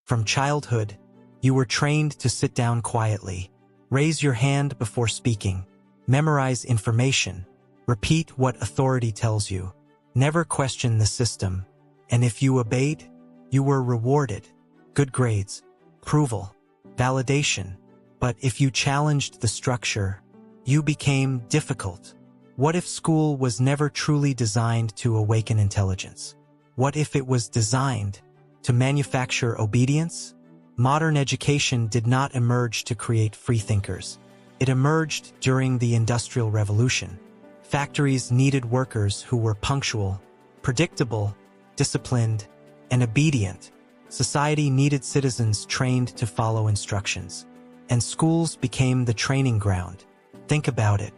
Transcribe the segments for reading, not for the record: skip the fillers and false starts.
From childhood, you were trained to sit down quietly, raise your hand before speaking, memorize information, repeat what authority tells you, never question the system, and if you obeyed, you were rewarded. Good grades, approval, validation. But if you challenged the structure, you became difficult. What if school was never truly designed to awaken intelligence? What if it was designed to manufacture obedience? Modern education did not emerge to create freethinkers. It emerged during the Industrial Revolution. Factories needed workers who were punctual, predictable, disciplined, and obedient. Society needed citizens trained to follow instructions. And schools became the training ground. Think about it.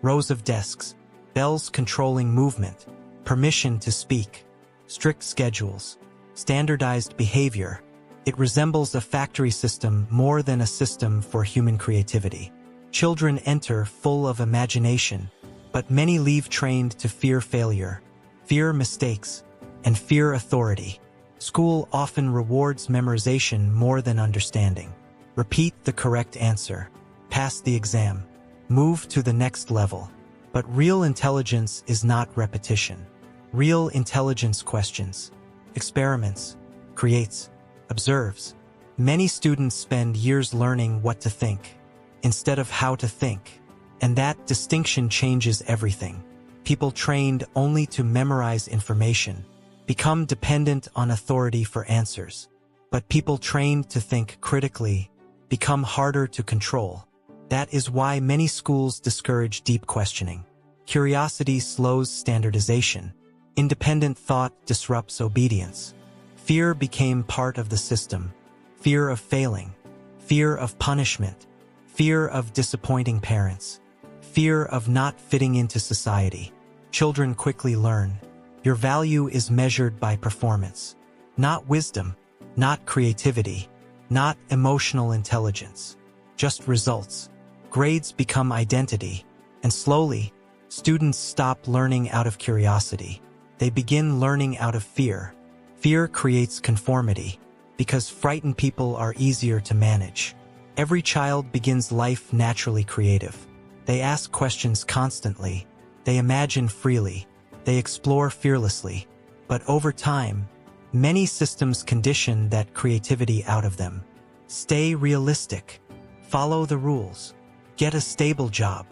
Rows of desks, bells controlling movement, permission to speak, strict schedules, standardized behavior. It resembles a factory system more than a system for human creativity. Children enter full of imagination, but many leave trained to fear failure, fear mistakes, and fear authority. School often rewards memorization more than understanding. Repeat the correct answer, pass the exam, move to the next level. But real intelligence is not repetition. Real intelligence questions, experiments, creates, observes. Many students spend years learning what to think, instead of how to think. And that distinction changes everything. People trained only to memorize information become dependent on authority for answers. But people trained to think critically become harder to control. That is why many schools discourage deep questioning. Curiosity slows standardization. Independent thought disrupts obedience. Fear became part of the system. Fear of failing. Fear of punishment. Fear of disappointing parents. Fear of not fitting into society. Children quickly learn. Your value is measured by performance. Not wisdom. Not creativity. Not emotional intelligence. Just results. Grades become identity. And slowly, students stop learning out of curiosity. They begin learning out of fear. Fear creates conformity, because frightened people are easier to manage. Every child begins life naturally creative. They ask questions constantly. They imagine freely. They explore fearlessly. But over time, many systems condition that creativity out of them. Stay realistic. Follow the rules. Get a stable job.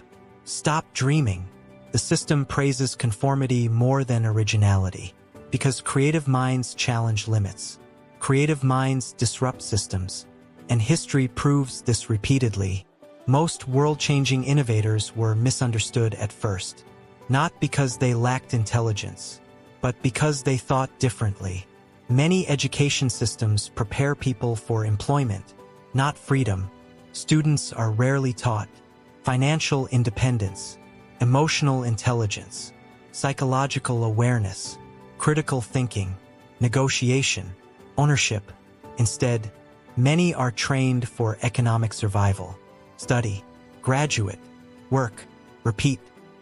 Stop dreaming. The system praises conformity more than originality, because creative minds challenge limits. Creative minds disrupt systems, and history proves this repeatedly. Most world-changing innovators were misunderstood at first, not because they lacked intelligence, but because they thought differently. Many education systems prepare people for employment, not freedom. Students are rarely taught financial independence, emotional intelligence, psychological awareness, critical thinking, negotiation, ownership. Instead, many are trained for economic survival. Study, graduate, work, repeat.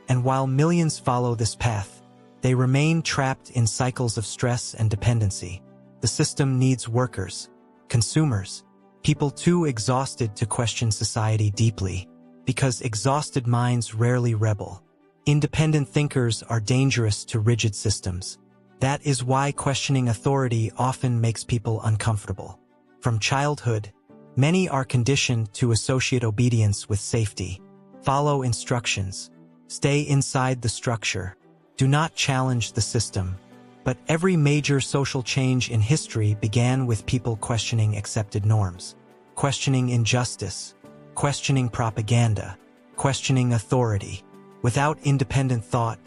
And while millions follow this path, they remain trapped in cycles of stress and dependency. The system needs workers, consumers, people too exhausted to question society deeply, because exhausted minds rarely rebel. Independent thinkers are dangerous to rigid systems. That is why questioning authority often makes people uncomfortable. From childhood, many are conditioned to associate obedience with safety. Follow instructions. Stay inside the structure. Do not challenge the system. But every major social change in history began with people questioning accepted norms, questioning injustice, questioning propaganda, questioning authority. Without independent thought,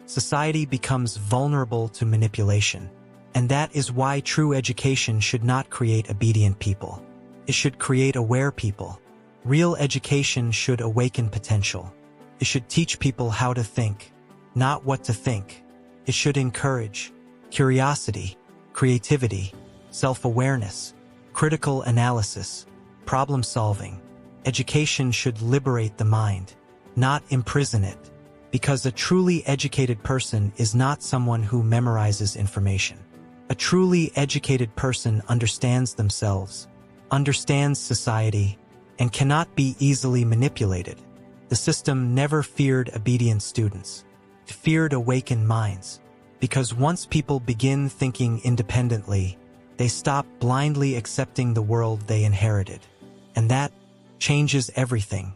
society becomes vulnerable to manipulation. And that is why true education should not create obedient people. It should create aware people. Real education should awaken potential. It should teach people how to think, not what to think. It should encourage curiosity, creativity, self-awareness, critical analysis, problem-solving. Education should liberate the mind, not imprison it, because a truly educated person is not someone who memorizes information. A truly educated person understands themselves, understands society, and cannot be easily manipulated. The system never feared obedient students. It feared awakened minds. Because once people begin thinking independently, they stop blindly accepting the world they inherited. And that changes everything.